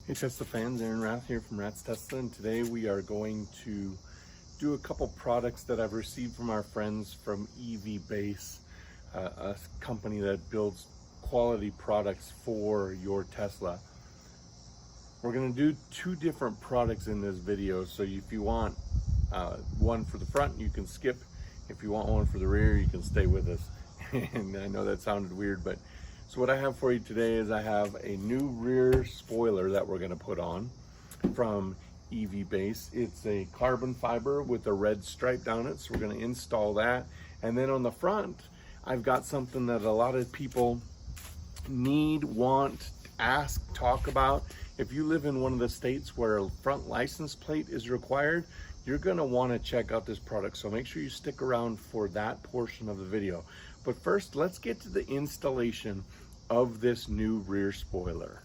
Hey Tesla fans, Aaron Rath here from Rath's Tesla, and today we are going to do a couple products that I've received from our friends from EVBase, a company that builds quality products for your Tesla. We're going to do two different products in this video, so if you want one for the front, you can skip. If you want one for the rear, you can stay with us. And I know that sounded weird, but so what I have for you today is I have a new rear spoiler that we're going to put on from EVBase. It's a carbon fiber with a red stripe down it, so we're going to install that. And then on the front, I've got something that a lot of people need, want, ask, talk about. If you live in one of the states where a front license plate is required, you're going to want to check out this product, so make sure you stick around for that portion of the video. But first, let's get to the installation of this new rear spoiler.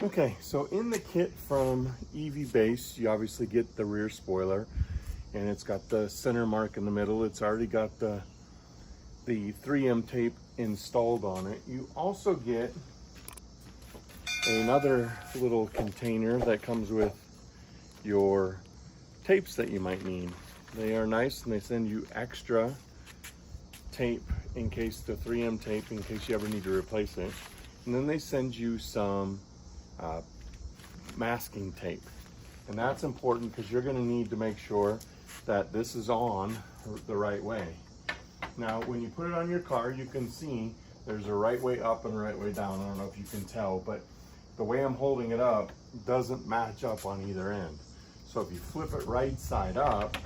Okay, so in the kit from EVBase, you obviously get the rear spoiler, and it's got the center mark in the middle. It's already got the 3M tape installed on it. You also get another little container that comes with your tapes that you might need. They are nice, and they send you extra tape in case the 3M tape, in case you ever need to replace it. And then they send you some masking tape. And that's important because you're going to need to make sure that this is on the right way. Now, when you put it on your car, you can see there's a right way up and a right way down. I don't know if you can tell, but the way I'm holding it up doesn't match up on either end. So if you flip it right side up,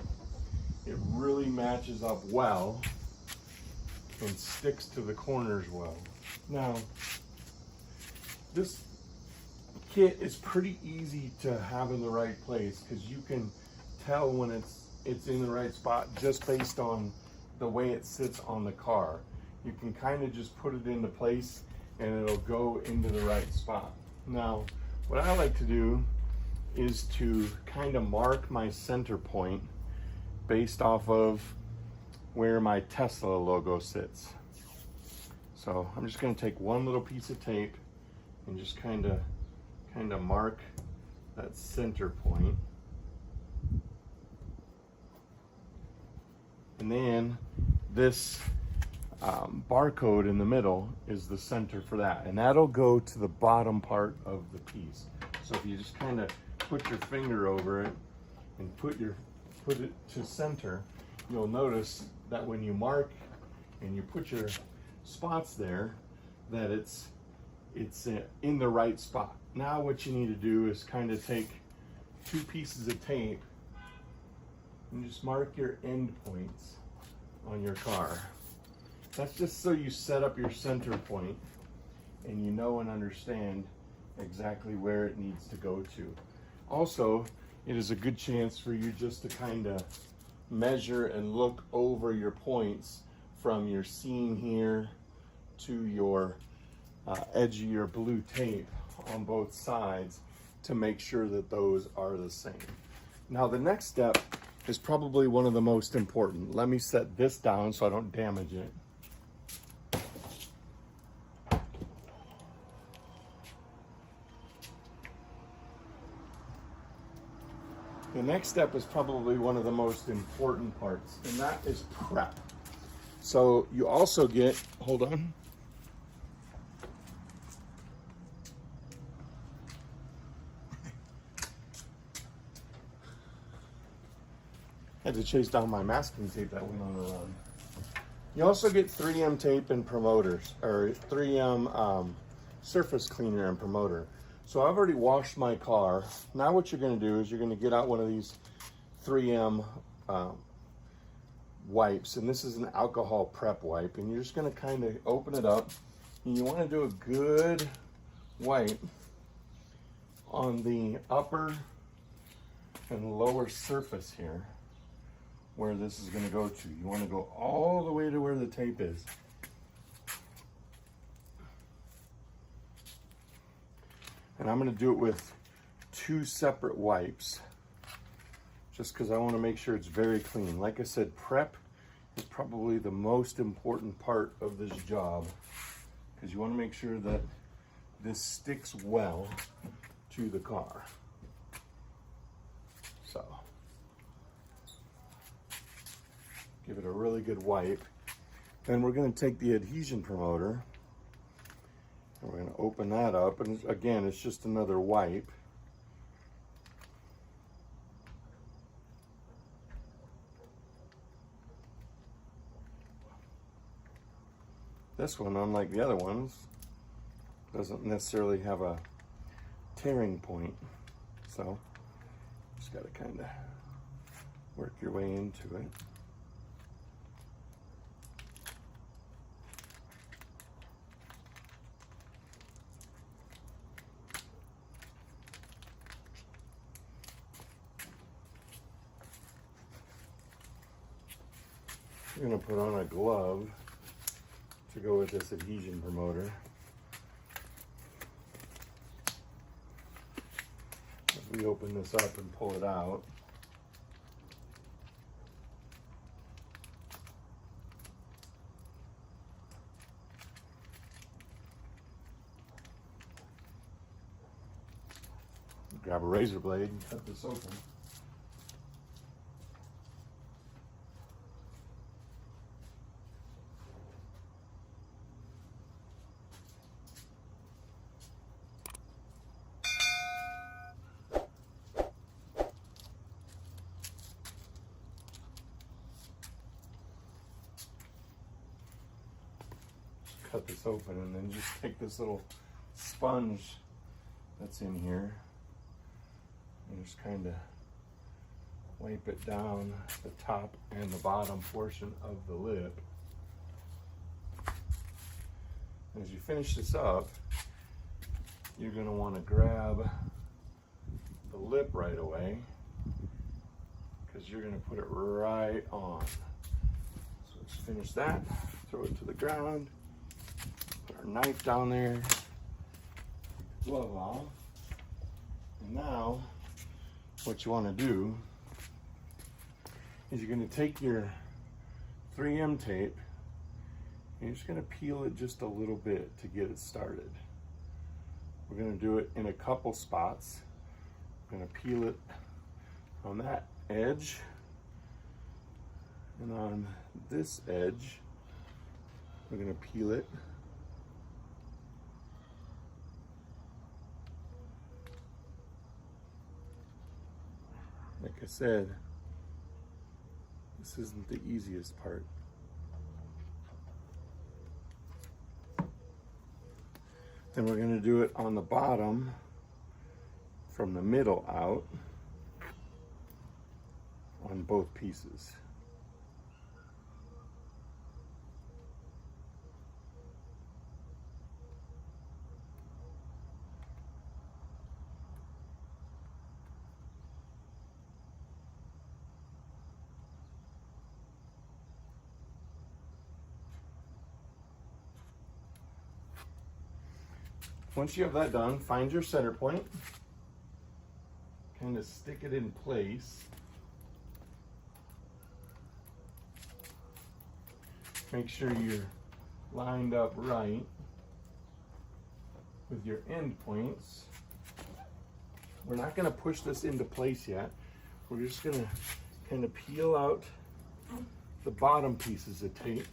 it really matches up well and sticks to the corners well. Now, this kit is pretty easy to have in the right place because you can tell when it's in the right spot just based on the way it sits on the car. You can kind of just put it into place and it'll go into the right spot. Now, what I like to do is to kind of mark my center point based off of where my Tesla logo sits. So I'm just going to take one little piece of tape and just kind of mark that center point. And then this barcode in the middle is the center for that, and that'll go to the bottom part of the piece. So if you just kind of put your finger over it and put it to center, you'll notice that when you mark and you put your spots there, that it's in the right spot. Now what you need to do is kind of take two pieces of tape and just mark your end points on your car. That's just so you set up your center point and you know and understand exactly where it needs to go to. Also, it is a good chance for you just to kind of measure and look over your points from your seam here to your edge of your blue tape on both sides to make sure that those are the same. Now the next step is probably one of the most important. Let me set this down so I don't damage it. The next step is probably one of the most important parts, and that is prep. So you also get, hold on. I had to chase down my masking tape that went on the run. You also get 3M tape and promoters, or 3M surface cleaner and promoter. So I've already washed my car. Now what you're going to do is you're going to get out one of these 3M wipes, and this is an alcohol prep wipe, and you're just going to kind of open it up, and you want to do a good wipe on the upper and lower surface here where this is going to go to. You want to go all the way to where the tape is. And I'm going to do it with two separate wipes just because I want to make sure it's very clean. Like I said, prep is probably the most important part of this job because you want to make sure that this sticks well to the car. So give it a really good wipe. Then we're going to take the adhesion promoter and we're going to open that up, and again, it's just another wipe. This one, unlike the other ones, doesn't necessarily have a tearing point, so just got to kind of work your way into it. I'm going to put on a glove to go with this adhesion promoter. As we open this up and pull it out, grab a razor blade and cut this open. Cut this open and then just take this little sponge that's in here and just kind of wipe it down the top and the bottom portion of the lip. As you finish this up, you're going to want to grab the lip right away because you're going to put it right on. So let's finish that, throw it to the ground. Put our knife down there, glove off, and now what you want to do is you're going to take your 3M tape and you're just going to peel it just a little bit to get it started. We're going to do it in a couple spots. We're going to peel it on that edge and on this edge. We're going to peel it like I said, this isn't the easiest part. Then we're going to do it on the bottom from the middle out on both pieces. Once you have that done, find your center point, kind of stick it in place. Make sure you're lined up right with your end points. We're not going to push this into place yet. We're just going to kind of peel out the bottom pieces of tape.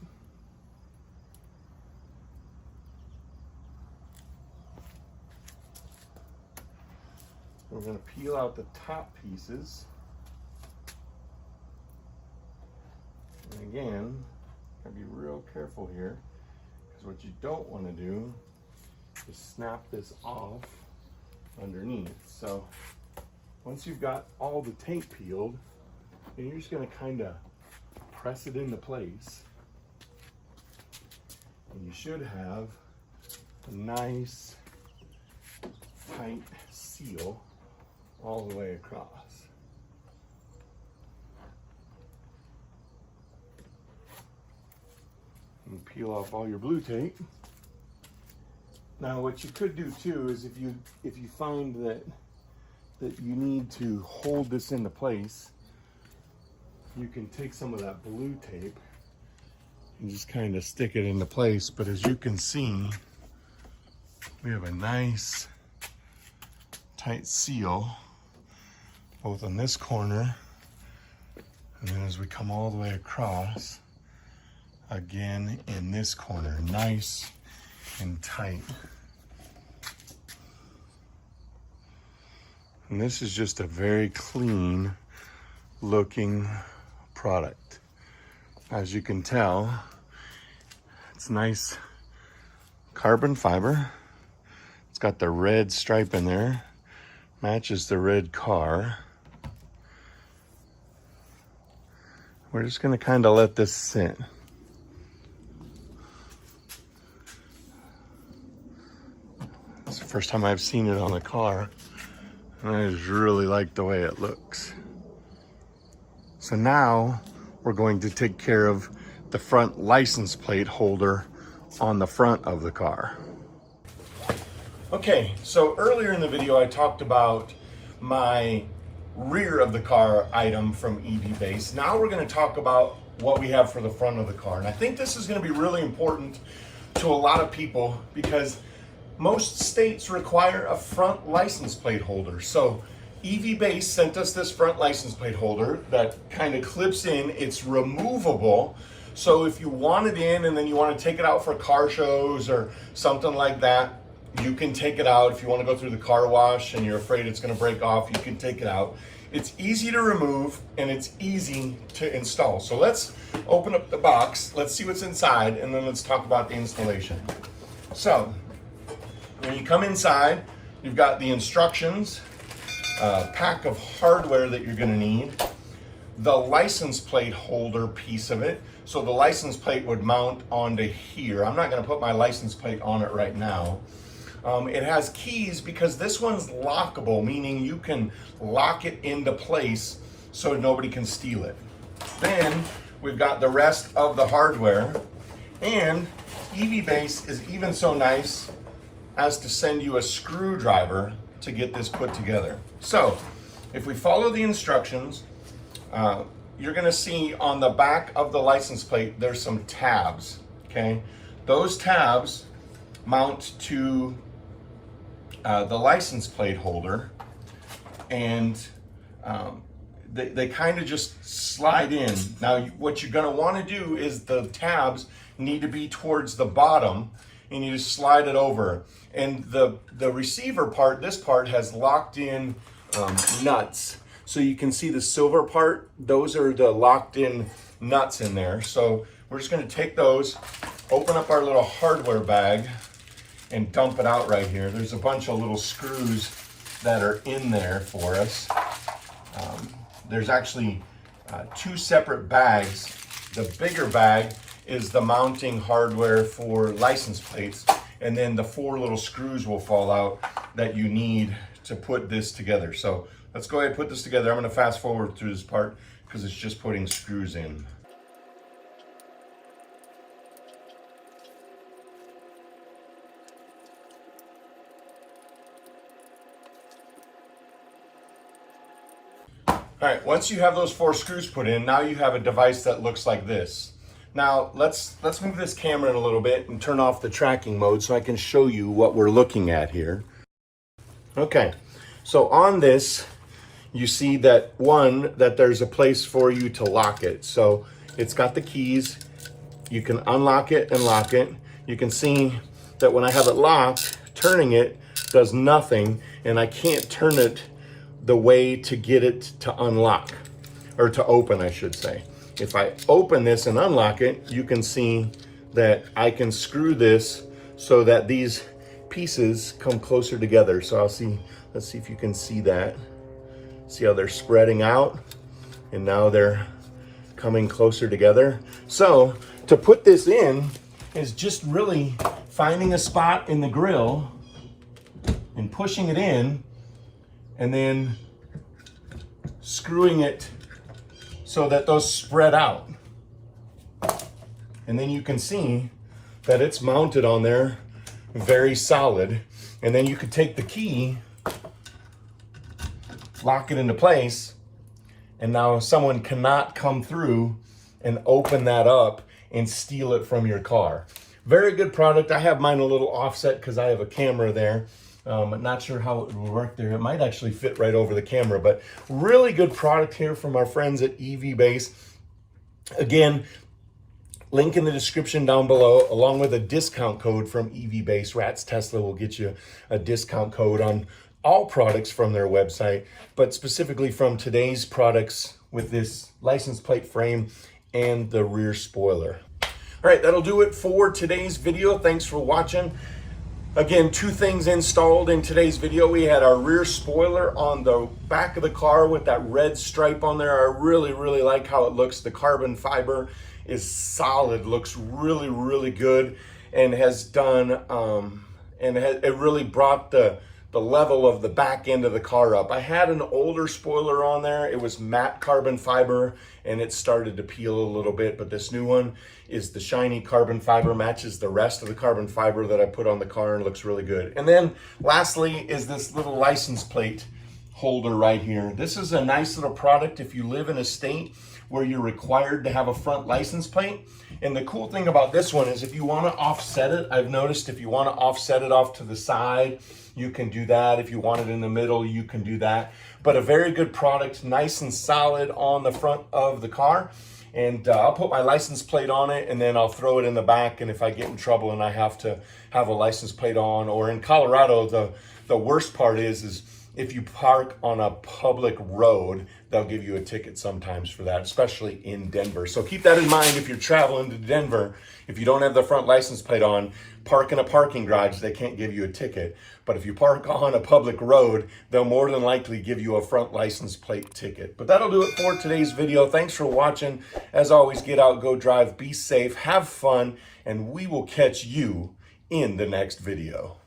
We're going to peel out the top pieces. And again, gotta be real careful here, because what you don't want to do is snap this off underneath. So once you've got all the tape peeled, then you're just going to kind of press it into place. And you should have a nice tight seal all the way across. And peel off all your blue tape. Now what you could do too is if you find that you need to hold this into place, you can take some of that blue tape and just kind of stick it into place. But as you can see, we have a nice tight seal both on this corner, and then as we come all the way across, again in this corner, nice and tight. And this is just a very clean looking product. As you can tell, it's nice carbon fiber. It's got the red stripe in there, matches the red car. We're just gonna kind of let this sit. It's the first time I've seen it on the car, and I just really like the way it looks. So now we're going to take care of the front license plate holder on the front of the car. Okay, so earlier in the video I talked about my rear of the car item from EVBase. Now we're going to talk about what we have for the front of the car. And I think this is going to be really important to a lot of people because most states require a front license plate holder. So EVBase sent us this front license plate holder that kind of clips in. It's removable. So if you want it in and then you want to take it out for car shows or something like that, you can take it out. If you want to go through the car wash and you're afraid it's going to break off, you can take it out. It's easy to remove and it's easy to install. So let's open up the box. Let's see what's inside and then let's talk about the installation. So when you come inside, you've got the instructions, a pack of hardware that you're going to need, the license plate holder piece of it. So the license plate would mount onto here. I'm not going to put my license plate on it right now. It has keys because this one's lockable, meaning you can lock it into place so nobody can steal it. Then we've got the rest of the hardware, and EVBase is even so nice as to send you a screwdriver to get this put together. So if we follow the instructions, you're gonna see on the back of the license plate, there's some tabs, okay? Those tabs mount to the license plate holder, and they kind of just slide in. Now, what you're gonna wanna do is the tabs need to be towards the bottom, and you just slide it over. And the receiver part, this part has locked in nuts. So you can see the silver part, those are the locked in nuts in there. So we're just gonna take those, open up our little hardware bag, and dump it out right here. There's a bunch of little screws that are in there for us. There's actually two separate bags. The bigger bag is the mounting hardware for license plates, and then the 4 little screws will fall out that you need to put this together. So let's go ahead and put this together. I'm gonna fast forward through this part because it's just putting screws in. All right, once you have those 4 screws put in, now you have a device that looks like this. Now, let's move this camera in a little bit and turn off the tracking mode so I can show you what we're looking at here. Okay, so on this, you see that that there's a place for you to lock it. So it's got the keys. You can unlock it and lock it. You can see that when I have it locked, turning it does nothing, and I can't turn it the way to get it to unlock, or to open, I should say. If I open this and unlock it, you can see that I can screw this so that these pieces come closer together. So let's see if you can see that. See how they're spreading out, and now they're coming closer together. So to put this in is just really finding a spot in the grill and pushing it in, and then screwing it so that those spread out. And then you can see that it's mounted on there very solid. And then you could take the key, lock it into place, and now someone cannot come through and open that up and steal it from your car. Very good product. I have mine a little offset because I have a camera there. I'm not sure how it will work there. It might actually fit right over the camera, but really good product here from our friends at EVBase. Again, link in the description down below, along with a discount code from EVBase. Rats Tesla will get you a discount code on all products from their website, but specifically from today's products with this license plate frame and the rear spoiler. All right, that'll do it for today's video. Thanks for watching. Again, 2 things installed in today's video. We had our rear spoiler on the back of the car with that red stripe on there. I really like how it looks. The carbon fiber is solid, looks really good, and has done, it really brought the level of the back end of the car up. I had an older spoiler on there. It was matte carbon fiber and it started to peel a little bit, but this new one is the shiny carbon fiber, matches the rest of the carbon fiber that I put on the car and looks really good. And then lastly is this little license plate holder right here. This is a nice little product if you live in a state where you're required to have a front license plate. And the cool thing about this one is if you want to offset it, I've noticed if you want to offset it off to the side, you can do that. If you want it in the middle, you can do that. But a very good product, nice and solid on the front of the car. And I'll put my license plate on it and then I'll throw it in the back. And if I get in trouble and I have to have a license plate on, or in Colorado, the worst part is if you park on a public road, they'll give you a ticket sometimes for that, especially in Denver. So keep that in mind if you're traveling to Denver. If you don't have the front license plate on, park in a parking garage, they can't give you a ticket. But if you park on a public road, they'll more than likely give you a front license plate ticket. But that'll do it for today's video. Thanks for watching. As always, get out, go drive, be safe, have fun, and we will catch you in the next video.